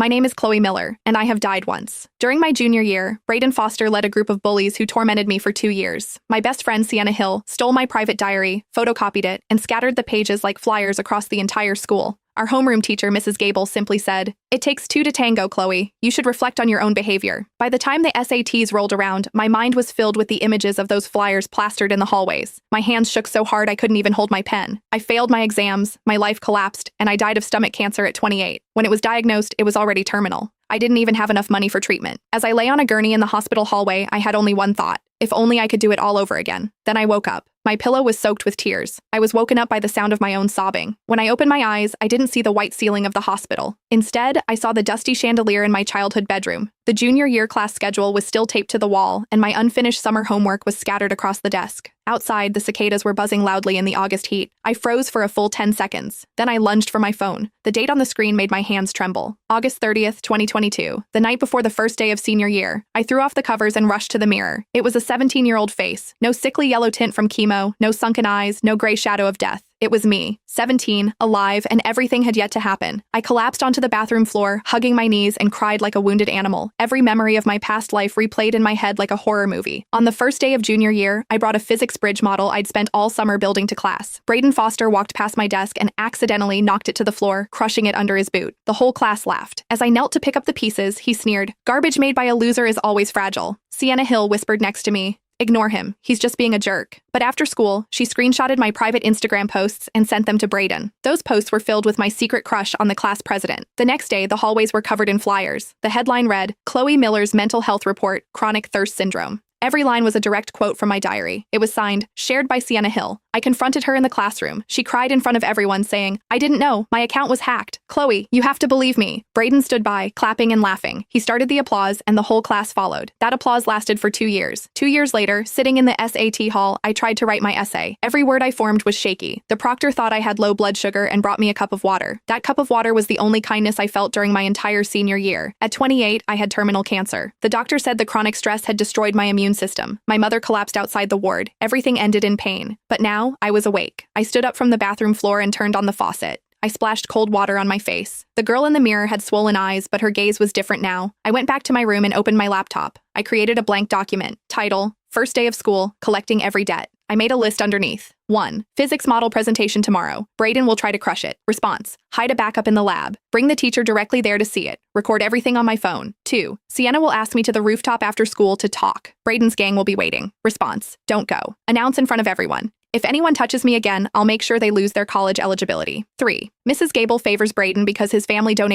My name is Chloe Miller, and I have died once. During my junior year, Braden Foster led a group of bullies who tormented me for 2 years. My best friend, Sienna Hill, stole my private diary, photocopied it, and scattered the pages like flyers across the entire school. Our homeroom teacher, Mrs. Gable, simply said, "It takes two to tango, Chloe. You should reflect on your own behavior." By the time the SATs rolled around, my mind was filled with the images of those flyers plastered in the hallways. My hands shook so hard I couldn't even hold my pen. I failed my exams, my life collapsed, and I died of stomach cancer at 28. When it was diagnosed, it was already terminal. I didn't even have enough money for treatment. As I lay on a gurney in the hospital hallway, I had only one thought: if only I could do it all over again. Then I woke up. My pillow was soaked with tears. I was woken up by the sound of my own sobbing. When I opened my eyes, I didn't see the white ceiling of the hospital. Instead, I saw the dusty chandelier in my childhood bedroom. The junior year class schedule was still taped to the wall, and my unfinished summer homework was scattered across the desk. Outside, the cicadas were buzzing loudly in the August heat. I froze for a full 10 seconds. Then I lunged for my phone. The date on the screen made my hands tremble. August 30th, 2022, the night before the first day of senior year. I threw off the covers and rushed to the mirror. It was a 17-year-old face. No sickly yellow tint from chemo, no sunken eyes, no gray shadow of death. It was me, 17, alive, and everything had yet to happen. I collapsed onto the bathroom floor, hugging my knees, and cried like a wounded animal. Every memory of my past life replayed in my head like a horror movie. On the first day of junior year, I brought a physics bridge model I'd spent all summer building to class. Braden Foster walked past my desk and accidentally knocked it to the floor, crushing it under his boot. The whole class laughed. As I knelt to pick up the pieces, he sneered, "Garbage made by a loser is always fragile." Sienna Hill whispered next to me, "Ignore him. He's just being a jerk." But after school, she screenshotted my private Instagram posts and sent them to Braden. Those posts were filled with my secret crush on the class president. The next day, the hallways were covered in flyers. The headline read, "Chloe Miller's Mental Health Report, Chronic Thirst Syndrome." Every line was a direct quote from my diary. It was signed, "Shared by Sienna Hill." I confronted her in the classroom. She cried in front of everyone, saying, "I didn't know. My account was hacked. Chloe, you have to believe me." Braden stood by, clapping and laughing. He started the applause, and the whole class followed. That applause lasted for 2 years. 2 years later, sitting in the SAT hall, I tried to write my essay. Every word I formed was shaky. The proctor thought I had low blood sugar and brought me a cup of water. That cup of water was the only kindness I felt during my entire senior year. At 28, I had terminal cancer. The doctor said the chronic stress had destroyed my immune system. My mother collapsed outside the ward. Everything ended in pain. But now, I was awake. I stood up from the bathroom floor and turned on the faucet. I splashed cold water on my face. The girl in the mirror had swollen eyes, but her gaze was different now. I went back to my room and opened my laptop. I created a blank document. Title, "First Day of School, Collecting Every Debt." I made a list underneath. 1. Physics model presentation tomorrow. Braden will try to crush it. Response: hide a backup in the lab. Bring the teacher directly there to see it. Record everything on my phone. 2. Sienna will ask me to the rooftop after school to talk. Braden's gang will be waiting. Response: don't go. Announce in front of everyone. If anyone touches me again, I'll make sure they lose their college eligibility. 3. Mrs. Gable favors Braden because his family donated